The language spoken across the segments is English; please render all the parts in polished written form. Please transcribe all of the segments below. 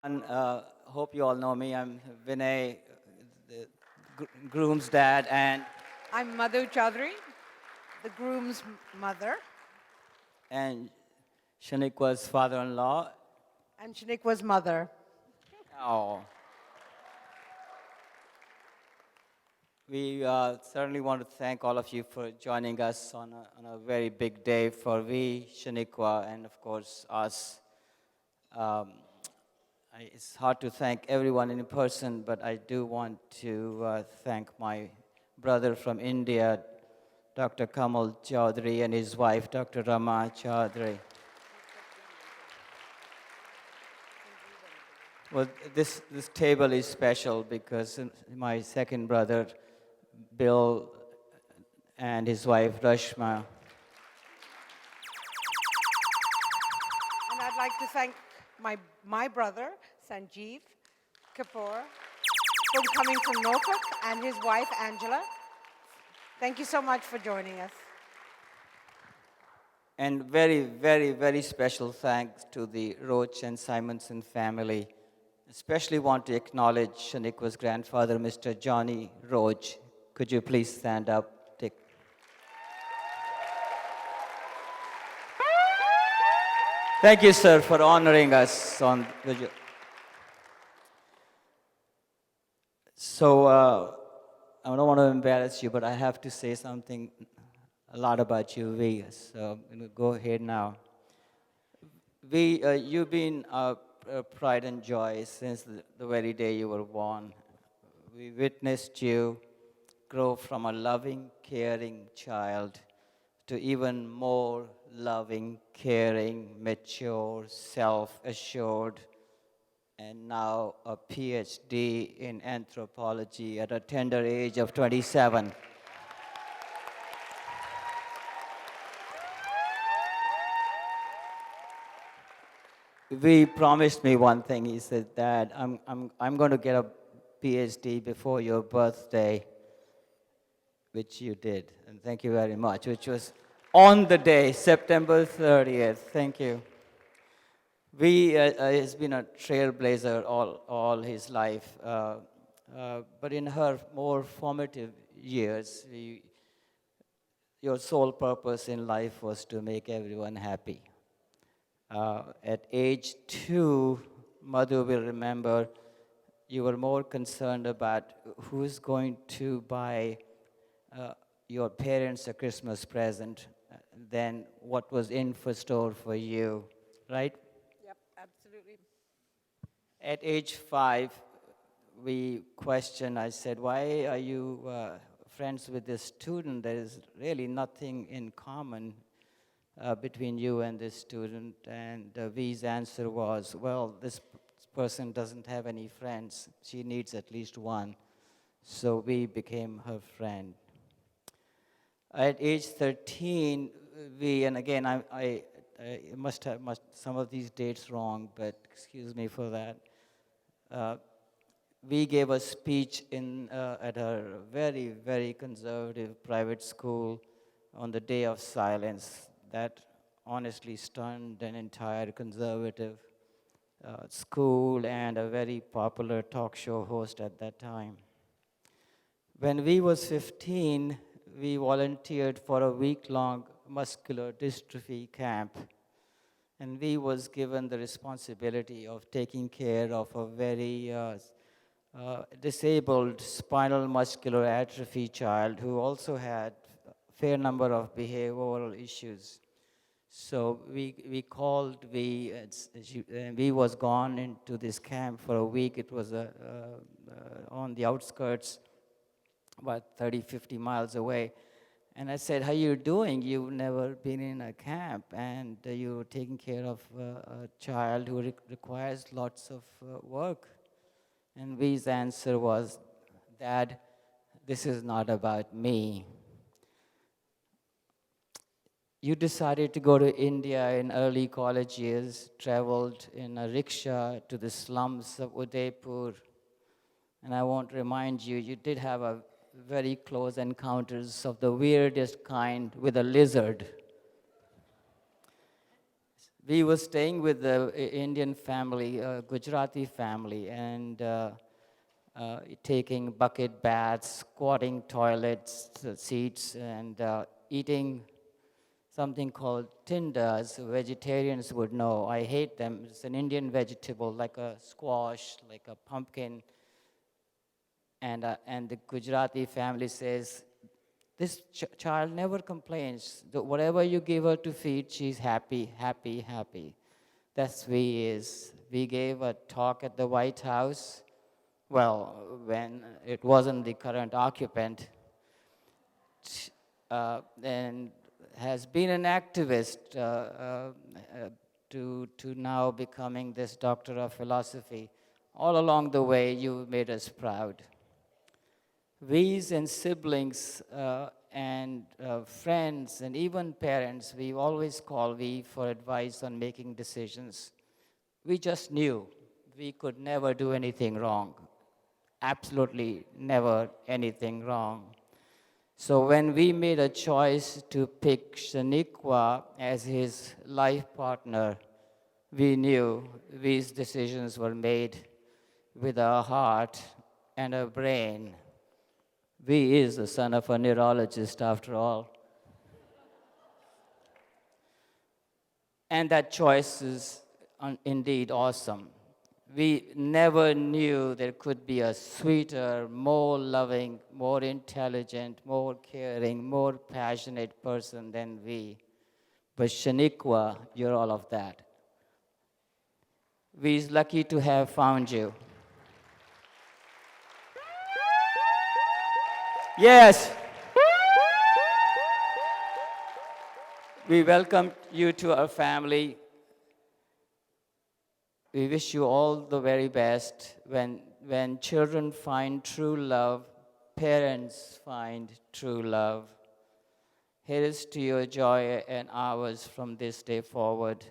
And hope you all know me. I'm Vinay, the groom's dad, and I'm Madhu Chaudhary, the groom's mother, and Shaniqua's father-in-law. and Shaniqua's mother. Oh, we certainly want to thank all of you for joining us on a very big day for we, Shaniqua, and of course us. Um, it's hard to thank everyone in person, but I do want to thank my brother from India, Dr. Kamal Chaudhary, and his wife, Dr. Rama Chaudhary. Well, this table is special because my second brother, Bill, and his wife, Rashma. And I'd like to thank my brother, Sanjeev Kapoor, for coming from Norfolk, and his wife, Angela. Thank you so much for joining us. And very, very, very special thanks to the Roach and Simonson family. Especially want to acknowledge Shaniqua's grandfather, Mr. Johnny Roach. Could you please stand up? Thank you, sir, for honoring us on the. So I don't want to embarrass you, but I have to say something a lot about you, V. So I'm going to go ahead now. V, you've been pride and joy since the very day you were born. We witnessed you grow from a loving, caring child to even more loving, caring, mature, self-assured, and now a PhD in anthropology at a tender age of 27. We promised me one thing. He said, Dad, I'm going to get a PhD before your birthday, which you did. And thank you very much, which was on the day, September 30th. Thank you. V has been a trailblazer all his life. But in her more formative years, your sole purpose in life was to make everyone happy. At age 2, Madhu will remember, you were more concerned about who's going to buy your parents a Christmas present than what was in for store for you, right? Yep, absolutely. At age 5, we questioned, I said, why are you friends with this student? There is really nothing in common between you and this student. And V's answer was, well, this person doesn't have any friends. She needs at least one. So we became her friend. At age 13, and again, I must have some of these dates wrong, but excuse me for that. We gave a speech at a very, very conservative private school on the Day of Silence that honestly stunned an entire conservative school and a very popular talk show host at that time. When we was 15, we volunteered for a week-long muscular dystrophy camp, and we was given the responsibility of taking care of a very disabled spinal muscular atrophy child who also had a fair number of behavioral issues. So we called, we was gone into this camp for a week. It was on the outskirts, about 30, 50 miles away. And I said, how you doing? You've never been in a camp, and you're taking care of a child who requires lots of work. And V's answer was, Dad, this is not about me. You decided to go to India in early college years, traveled in a rickshaw to the slums of Udaipur. And I won't remind you, you did have a very close encounters of the weirdest kind with a lizard. we were staying with the Indian family, a Gujarati family, and taking bucket baths, squatting toilets, seats, and eating something called tindas. Vegetarians would know. I hate them. It's an Indian vegetable, like a squash, like a pumpkin. And the Gujarati family says, this child never complains. Whatever you give her to feed, she's happy, happy, happy. That's who he is. We gave a talk at the White House. Well, when it wasn't the current occupant, and has been an activist to now becoming this doctor of philosophy. All along the way, you made us proud. We's and siblings and friends and even parents, we always call we for advice on making decisions. We just knew we could never do anything wrong. Absolutely never anything wrong. So when we made a choice to pick Shaniqua as his life partner, we knew these decisions were made with our heart and our brain. V is the son of a neurologist, after all. And that choice is indeed awesome. We never knew there could be a sweeter, more loving, more intelligent, more caring, more passionate person than we. But Shaniqua, you're all of that. We's lucky to have found you. Yes. We welcome you to our family. We wish you all the very best. When children find true love, parents find true love. Here is to your joy and ours from this day forward.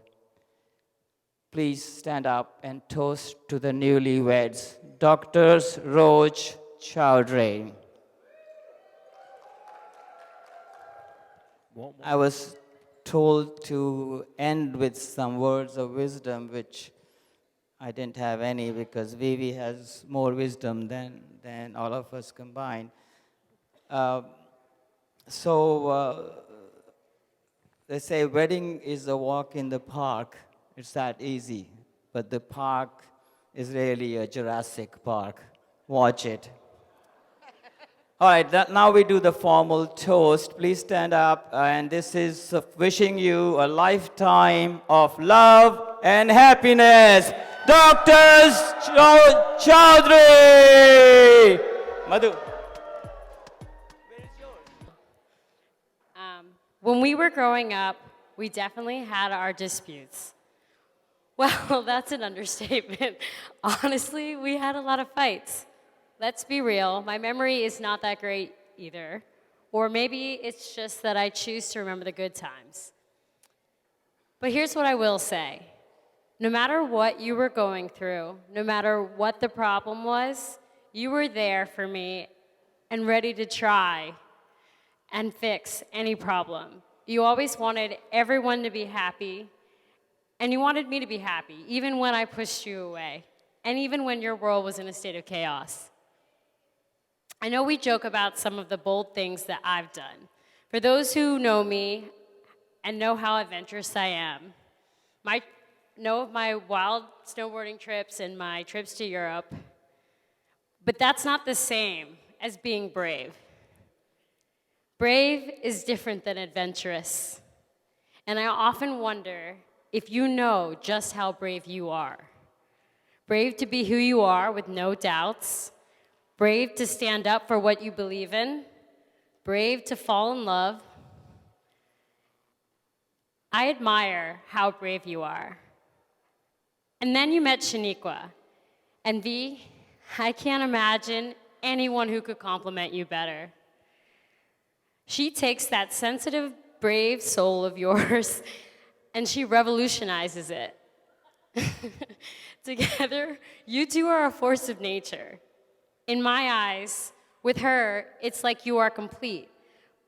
Please stand up and toast to the newlyweds, Doctors Roj Chowdhury. I was told to end with some words of wisdom, which I didn't have any because Vivi has more wisdom than all of us combined. So they say wedding is a walk in the park. It's that easy. But the park is really a Jurassic Park. Watch it. All right, now we do the formal toast. Please stand up. And this is wishing you a lifetime of love and happiness. Doctors Chowdhury! Madhu. When we were growing up, we definitely had our disputes. Well, that's an understatement. Honestly, we had a lot of fights. Let's be real, my memory is not that great either. Or maybe it's just that I choose to remember the good times. But here's what I will say. No matter what you were going through, no matter what the problem was, you were there for me and ready to try and fix any problem. You always wanted everyone to be happy, and you wanted me to be happy, even when I pushed you away, and even when your world was in a state of chaos. I know we joke about some of the bold things that I've done. For those who know me and know how adventurous I am, know of my wild snowboarding trips and my trips to Europe, but that's not the same as being brave. Brave is different than adventurous. And I often wonder if you know just how brave you are. Brave to be who you are with no doubts. Brave to stand up for what you believe in. Brave to fall in love. I admire how brave you are. And then you met Shaniqua. And V, I can't imagine anyone who could compliment you better. She takes that sensitive, brave soul of yours and she revolutionizes it. Together, you two are a force of nature. In my eyes, with her, it's like you are complete.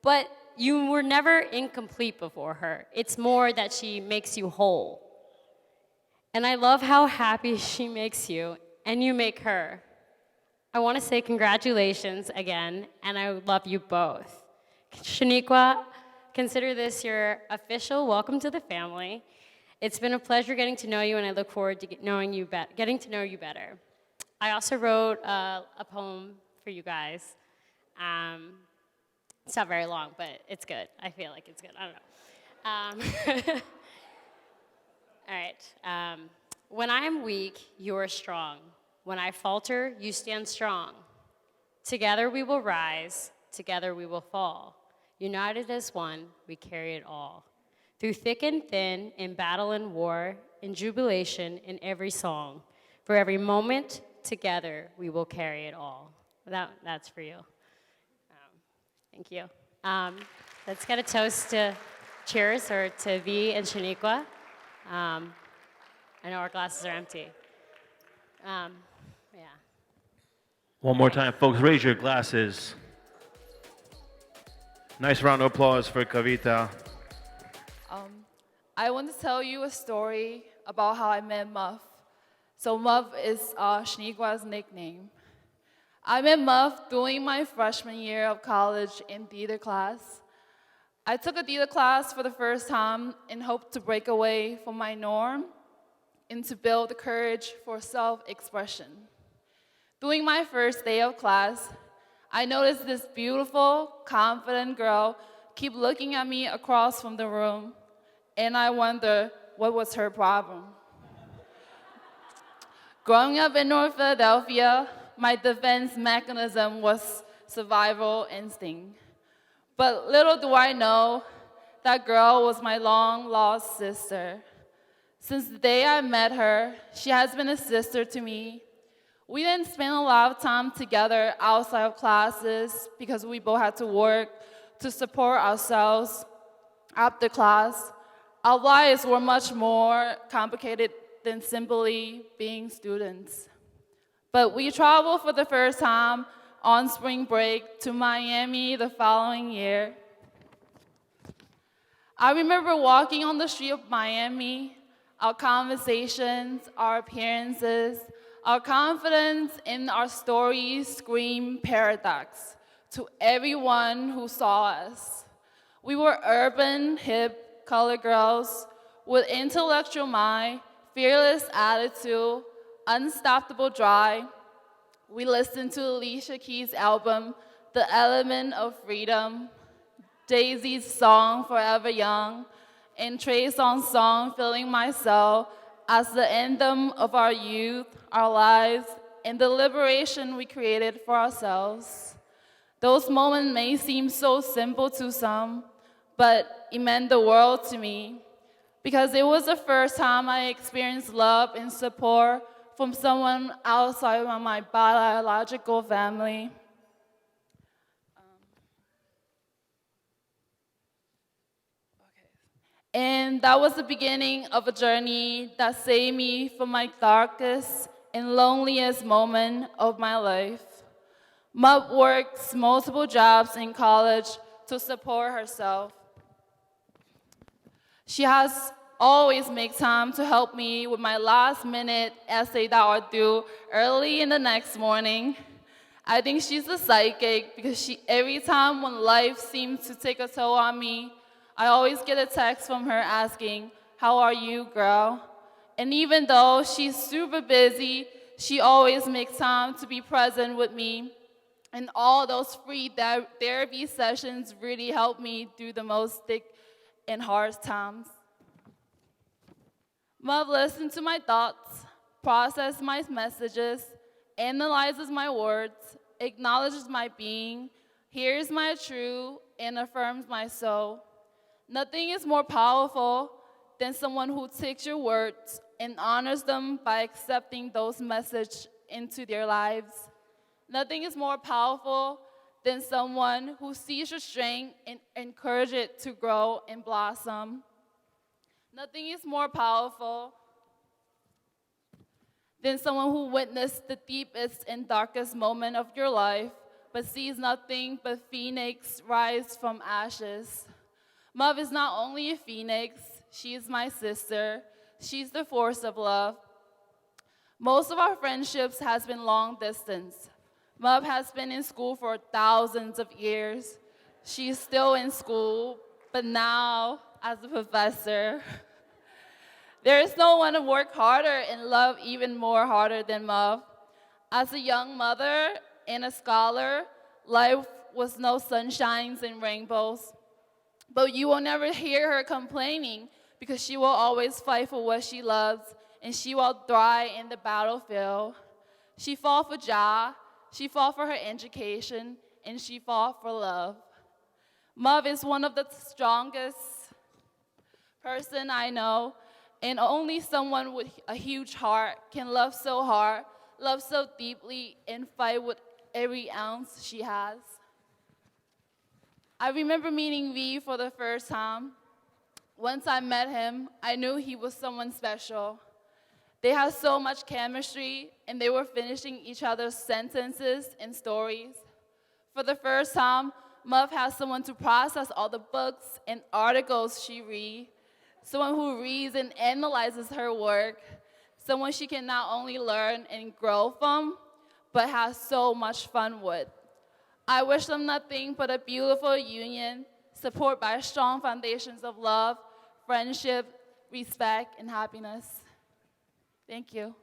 But you were never incomplete before her. It's more that she makes you whole. And I love how happy she makes you, and you make her. I want to say congratulations again, and I love you both. Shaniqua, consider this your official welcome to the family. It's been a pleasure getting to know you, and I look forward to getting to know you better. I also wrote a poem for you guys. It's not very long, but it's good. I feel like it's good. I don't know. All right. When I am weak, you are strong. When I falter, you stand strong. Together we will rise. Together we will fall. United as one, we carry it all. Through thick and thin, in battle and war, in jubilation, in every song. For every moment, together we will carry it all. That's for you. Thank you. Let's get a toast to cheers or to V and Shaniqua. I know our glasses are empty. Yeah. One more time, folks, raise your glasses. Nice round of applause for Kavita. I want to tell you a story about how I met Muff. So Muff is Shaniqua's nickname. I met Muff during my freshman year of college in theater class. I took a theater class for the first time and hoped to break away from my norm and to build the courage for self-expression. During my first day of class, I noticed this beautiful, confident girl keep looking at me across from the room, and I wondered what was her problem. Growing up in North Philadelphia, my defense mechanism was survival instinct. But little do I know, that girl was my long-lost sister. Since the day I met her, she has been a sister to me. We didn't spend a lot of time together outside of classes because we both had to work to support ourselves after class. Our lives were much more complicated than simply being students. But we traveled for the first time on spring break to Miami the following year. I remember walking on the street of Miami, our conversations, our appearances, our confidence in our stories screamed paradox to everyone who saw us. We were urban, hip, colored girls with intellectual mind, fearless attitude, unstoppable drive. We listened to Alicia Keys' album, The Element of Freedom, Jay-Z's song, Forever Young, and Trey Songz's song, Feeling Myself, as the anthem of our youth, our lives, and the liberation we created for ourselves. Those moments may seem so simple to some, but it meant the world to me because it was the first time I experienced love and support from someone outside of my biological family. And that was the beginning of a journey that saved me from my darkest and loneliest moment of my life. Mub works multiple jobs in college to support herself. She has always made time to help me with my last-minute essay that are due early in the next morning. I think she's a psychic because every time when life seems to take a toll on me, I always get a text from her asking, "How are you, girl?" And even though she's super busy, she always makes time to be present with me. And all those free therapy sessions really help me through the most thick and hard times. Mom listens to my thoughts, processes my messages, analyzes my words, acknowledges my being, hears my truth, and affirms my soul. Nothing is more powerful than someone who takes your words and honors them by accepting those messages into their lives. Nothing is more powerful than someone who sees your strength and encourages it to grow and blossom. Nothing is more powerful than someone who witnessed the deepest and darkest moment of your life, but sees nothing but phoenix rise from ashes. Mom is not only a phoenix, she is my sister. She's the force of love. Most of our friendships has been long distance. Mub has been in school for thousands of years. She's still in school, but now as a professor. There is no one to work harder and love even more harder than Mub. As a young mother and a scholar, life was no sunshines and rainbows. But you will never hear her complaining because she will always fight for what she loves and she will thrive in the battlefield. She fought for Jah, she fought for her education, and she fought for love. Mub is one of the strongest person I know, and only someone with a huge heart can love so hard, love so deeply, and fight with every ounce she has. I remember meeting V for the first time. Once I met him, I knew he was someone special. They had so much chemistry, and they were finishing each other's sentences and stories. For the first time, Muff has someone to process all the books and articles she reads, someone who reads and analyzes her work, someone she can not only learn and grow from, but has so much fun with. I wish them nothing but a beautiful union, supported by strong foundations of love, friendship, respect, and happiness. Thank you.